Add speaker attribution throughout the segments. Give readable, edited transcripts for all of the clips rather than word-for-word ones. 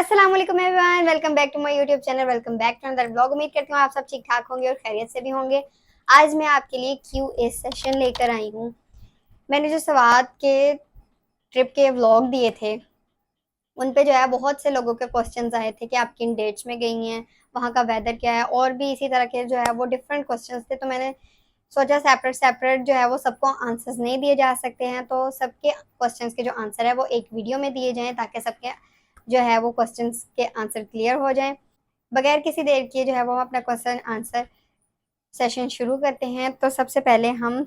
Speaker 1: अस्सलाम वालेकुम everyone, welcome back to my YouTube channel. Welcome back to another blog. उम्मीद करती हूँ आप सब ठीक ठाक होंगे और खैरियत से भी होंगे। आज मैं आपके लिए क्यूए सेशन लेकर आई हूँ। मैंने जो सवात के ट्रिप के व्लॉग दिए थे उन पे जो है बहुत से लोगों के क्वेश्चंस आए थे कि आप किन डेट्स में गई हैं, वहाँ का वेदर क्या है, और भी इसी तरह के जो है वो डिफरेंट क्वेश्चंस थे। तो मैंने सोचा सेपरेट सेपरेट जो है वो सबको आंसर्स नहीं दिए जा सकते हैं, तो सबके क्वेश्चंस के जो आंसर है वो एक वीडियो में दिए जाएं ताकि सबके जो है वो क्वेश्चंस के आंसर क्लियर हो जाएं। बगैर किसी देर किए जो है वो हम अपना क्वेश्चन आंसर सेशन शुरू करते हैं। तो सबसे पहले हम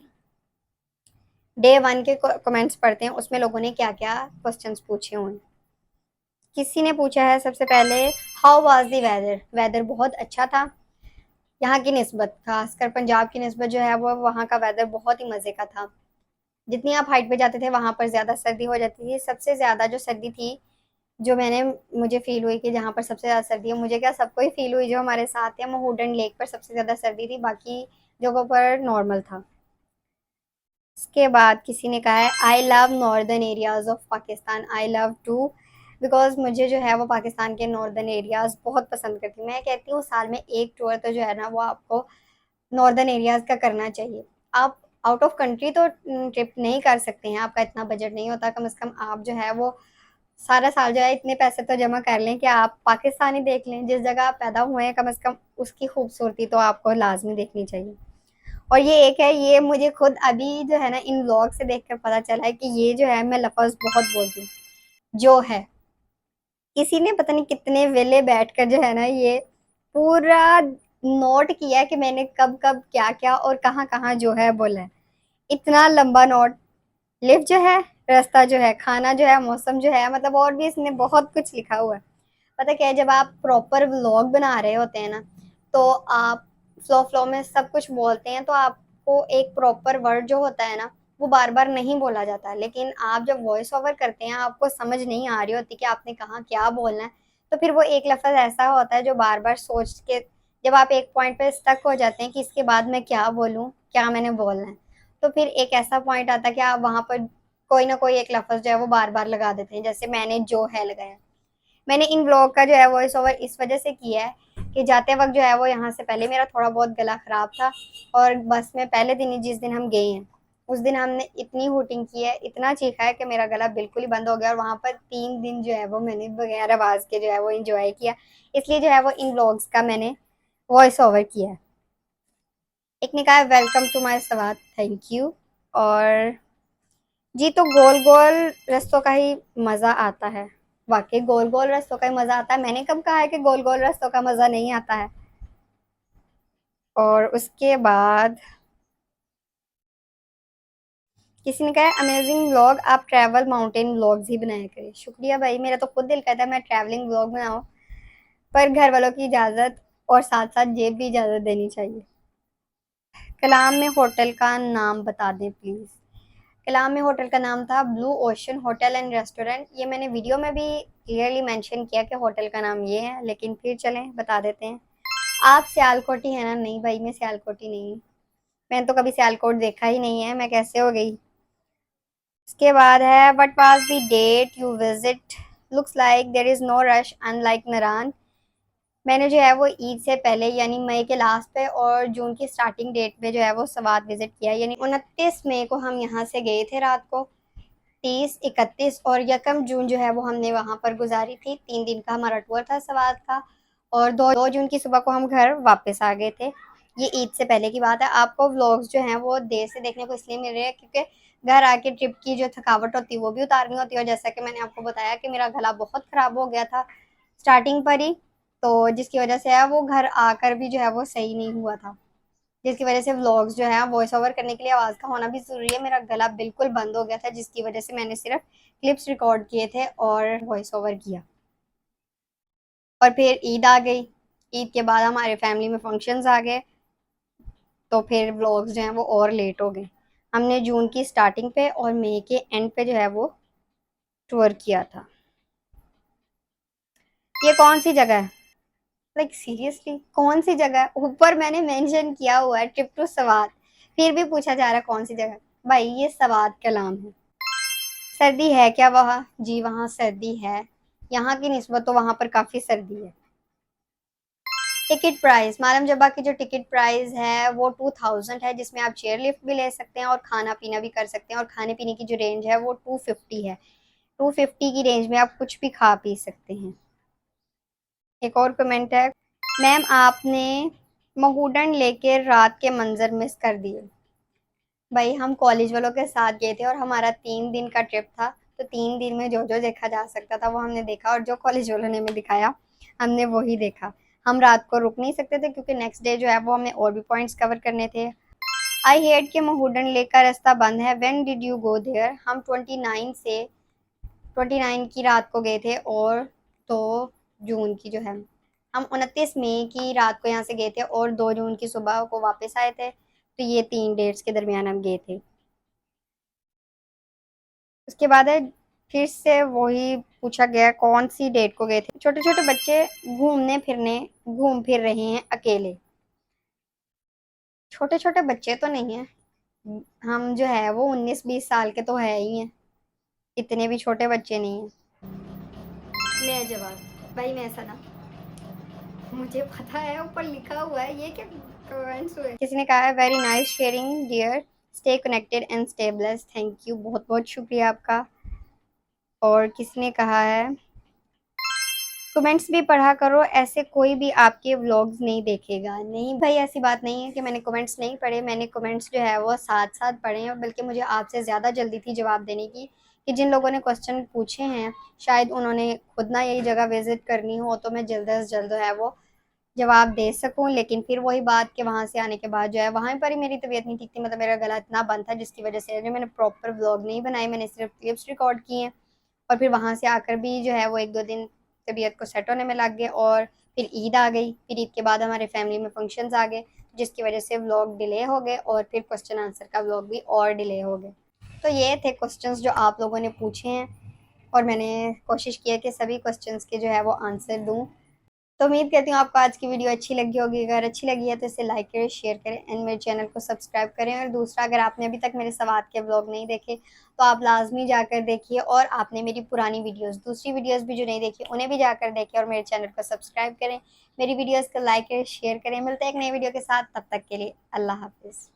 Speaker 1: डे 1 के कमेंट्स पढ़ते हैं, उसमें लोगों ने क्या क्या क्वेश्चंस पूछे हुए हैं। किसी ने पूछा है सबसे पहले, how was the weather. Weather बहुत अच्छा था यहाँ की निस्बत, खासकर पंजाब की निस्बत जो है वो वहाँ का वेदर बहुत ही मज़े का था। जितनी आप हाइट पे जाते थे वहाँ पर ज़्यादा सर्दी हो जाती थी। सबसे ज़्यादा जो सर्दी थी जो मुझे फील हुई कि जहाँ पर सबसे ज़्यादा सर्दी है, मुझे क्या सबको ही फील हुई जो हमारे साथ है, महूडन लेक पर सबसे ज़्यादा सर्दी थी, बाकी जगहों पर नॉर्मल था। इसके बाद किसी ने कहा है, I love northern areas of Pakistan. I love too, because मुझे जो है वो पाकिस्तान के नॉर्दर्न एरियाज बहुत पसंद करती हूँ। मैं कहती हूँ साल में एक टूर तो जो है ना वो आपको नॉर्दर्न एरियाज का करना चाहिए। आप आउट ऑफ कंट्री तो ट्रिप नहीं कर सकते हैं, आपका इतना बजट नहीं होता। कम से कम आप जो है वो सारा साल जो है इतने पैसे तो जमा कर लें कि आप पाकिस्तान ही देख लें। जिस जगह आप पैदा हुए हैं कम से कम उसकी खूबसूरती तो आपको लाजमी देखनी चाहिए। और ये एक है, ये मुझे खुद अभी जो है ना इन व्लॉग से देखकर पता चला है कि ये जो है मैं लफ्ज़ बहुत बोलती हूँ। जो है, किसी ने पता नहीं कितने वेले बैठकर जो है ना ये पूरा नोट किया कि मैंने कब कब क्या क्या और कहाँ कहाँ जो है बोला है। इतना लंबा नोट। लिफ्ट जो है, रास्ता जो है, खाना जो है, मौसम जो है, मतलब और भी इसने बहुत कुछ लिखा हुआ है। पता क्या है, जब आप प्रॉपर व्लॉग बना रहे होते हैं ना तो आप फ्लो फ्लो में सब कुछ बोलते हैं, तो आपको एक प्रॉपर वर्ड जो होता है ना वो बार बार नहीं बोला जाता। लेकिन आप जब वॉइस ओवर करते हैं आपको समझ नहीं आ रही होती कि आपने कहाँ क्या बोलना है, तो फिर वो एक लफ्ज़ ऐसा होता है जो बार बार सोच के जब आप एक पॉइंट पे स्टक हो जाते हैं कि इसके बाद मैं क्या बोलूँ, क्या मैंने बोलना है, तो फिर एक ऐसा पॉइंट आता है कि आप वहां पर कोई ना कोई एक लफ्ज़ जो है वो बार बार लगा देते हैं। जैसे मैंने जो है लगाया। मैंने इन ब्लॉग का जो है वॉइस ओवर इस वजह से किया है कि जाते वक्त जो है वो यहाँ से पहले मेरा थोड़ा बहुत गला खराब था, और बस में पहले दिन ही जिस दिन हम गए हैं उस दिन हमने इतनी हूटिंग की है, इतना चीखा है कि मेरा गला बिल्कुल ही बंद हो गया। और वहाँ पर 3 दिन जो है वो मैंने बगैर आवाज़ के जो है वो इंजॉय किया, इसलिए जो है वो इन ब्लॉग्स का मैंने वॉइस ओवर किया है। एक ने कहा welcome to my Swat, thank you. और जी, तो गोल गोल रस्तों का ही मज़ा आता है। वाकई गोल गोल रस्तों का ही मज़ा आता है। मैंने कब कहा है कि गोल गोल रस्तों का मज़ा नहीं आता है। और उसके बाद किसी ने कहा अमेजिंग व्लॉग, आप ट्रैवल माउंटेन व्लॉग्स ही बनाया करें। शुक्रिया भाई, मेरा तो खुद दिल कहता है मैं ट्रैवलिंग व्लॉग बनाऊं, पर घर वालों की इजाज़त और साथ साथ जेब भी इजाज़त देनी चाहिए। कलाम में होटल का नाम बता दें प्लीज़। कलाम में होटल का नाम था blue ocean hotel and restaurant. ये मैंने वीडियो में भी क्लियरली मेंशन किया कि होटल का नाम ये है, लेकिन फिर चलें बता देते हैं। आप सियालकोटी है ना? नहीं भाई, मैं सियालकोटी नहीं हूँ। मैंने तो कभी सियालकोट देखा ही नहीं है, मैं कैसे हो गई। इसके बाद है, what was the date you visit, looks like there is no rush unlike Naran. मैंने जो है वो ईद से पहले यानी मई के लास्ट पे और जून की स्टार्टिंग डेट में जो है वो सवात विजिट किया। यानी 29 मई को हम यहाँ से गए थे रात को, 30, 31 और 1 जून जो है वो हमने वहाँ पर गुजारी थी। 3 दिन का हमारा टूर था सवात का, और 2 जून की सुबह को हम घर वापस आ गए थे। ये ईद से पहले की बात है। आपको व्लॉग्स जो हैं वो देर से देखने को इसलिए मिल रहे हैं क्योंकि घर आके ट्रिप की जो थकावट होती है वो भी उतारनी होती है। और जैसा कि मैंने आपको बताया कि मेरा गला बहुत ख़राब हो गया था स्टार्टिंग पर ही, तो जिसकी वजह से है वो घर आकर भी जो है वो सही नहीं हुआ था, जिसकी वजह से व्लॉग्स जो है वॉइस ओवर करने के लिए आवाज़ का होना भी ज़रूरी है। मेरा गला बिल्कुल बंद हो गया था जिसकी वजह से मैंने सिर्फ क्लिप्स रिकॉर्ड किए थे और वॉइस ओवर किया। और फिर ईद आ गई। ईद के बाद हमारे फैमिली में फंक्शंस आ गए, तो फिर व्लॉग्स जो हैं वो और लेट हो गए। हमने जून की स्टार्टिंग पे और मई के एंड पे जो है वो टूर किया था। ये कौन सी जगह है? लाइक सीरियसली कौन सी जगह है? ऊपर मैंने मेंशन किया हुआ है ट्रिप टू सवात, फिर भी पूछा जा रहा है कौन सी जगह। भाई ये सवात का नाम है। सर्दी है क्या वहाँ? जी वहाँ सर्दी है। यहाँ की निस्बत तो वहाँ पर काफ़ी सर्दी है। टिकट प्राइस, मालम जबा की जो टिकट प्राइस है वो 2000 है, जिसमें आप चेयर लिफ्ट भी ले सकते हैं और खाना पीना भी कर सकते हैं, और खाने पीने की जो रेंज है वो 250 है। 250 की रेंज में आप कुछ भी खा पी सकते हैं। एक और कमेंट है, मैम आपने महूडन लेके रात के मंजर मिस कर दिए। भाई हम कॉलेज वालों के साथ गए थे और हमारा 3 दिन का ट्रिप था, तो 3 दिन में जो जो देखा जा सकता था वो हमने देखा, और जो कॉलेज वालों ने हमें दिखाया हमने वही देखा। हम रात को रुक नहीं सकते थे क्योंकि नेक्स्ट डे जो है वो हमें और भी पॉइंट्स कवर करने थे। आई हेट के महूडन लेक का रास्ता बंद है, when did you go there? हम 29 की रात को गए थे, और तो जून की जो है, हम 29 मई की रात को यहाँ से गए थे और 2 जून की सुबह को वापस आए थे, तो ये 3 डेट्स के दरमियान हम गए थे। उसके बाद है, फिर से वही पूछा गया कौन सी डेट को गए थे। छोटे छोटे बच्चे घूम फिर रहे हैं अकेले। छोटे छोटे बच्चे तो नहीं है, हम जो है वो 19-20 साल के तो है ही हैं, इतने भी छोटे बच्चे नहीं हैं। ले जवाब भाई, मैं ऐसा ना, मुझे पता है ऊपर लिखा हुआ है, ये क्या कमेंट्स हुए। किसी ने कहा है very nice sharing dear, stay connected and stay blessed. Thank you, बहुत बहुत शुक्रिया आपका। और किसी ने कहा है कमेंट्स भी पढ़ा करो, ऐसे कोई भी आपके व्लॉग्स नहीं देखेगा। नहीं भाई, ऐसी बात नहीं है कि मैंने कमेंट्स नहीं पढ़े, मैंने कमेंट्स जो है वो साथ साथ पढ़े हैं, बल्कि मुझे आपसे ज़्यादा जल्दी थी जवाब देने की, कि जिन लोगों ने क्वेश्चन पूछे हैं शायद उन्होंने खुद ना यही जगह विजिट करनी हो, तो मैं जल्द से जल्द है वो जवाब दे सकूं। लेकिन फिर वही बात कि वहाँ से आने के बाद जो है वहाँ पर ही मेरी तबीयत नहीं ठीक थी, मतलब मेरा गला इतना बंद था जिसकी वजह से जो मैंने प्रॉपर व्लॉग नहीं बनाए, मैंने सिर्फ क्लिप्स रिकॉर्ड किए हैं। और फिर वहाँ से आकर भी जो है वो 1-2 दिन तबीयत को सेट होने में लग गए, और फिर ईद आ गई, फिर ईद के बाद हमारे फैमिली में फंक्शंस आ गए, जिसकी वजह से व्लॉग डिले हो गए, और फिर क्वेश्चन आंसर का व्लॉग भी और डिले हो गए। तो ये थे क्वेश्चंस जो आप लोगों ने पूछे हैं, और मैंने कोशिश की है कि सभी क्वेश्चंस के जो है वो आंसर दूँ। तो उम्मीद करती हूँ आपको आज की वीडियो अच्छी लगी होगी। अगर अच्छी लगी है तो इसे लाइक करें, शेयर करें एंड मेरे चैनल को सब्सक्राइब करें। और दूसरा, अगर आपने अभी तक मेरे सवाल के ब्लॉग नहीं देखे तो आप लाजमी जाकर देखिए, और आपने मेरी पुरानी वीडियोस, दूसरी वीडियोस भी जो नहीं देखी उन्हें भी जाकर देखें, और मेरे चैनल को सब्सक्राइब करें, मेरी वीडियोज़ को लाइक करें, शेयर करें। मिलते हैं एक नई वीडियो के साथ, तब तक के लिए अल्लाह हाफिज़।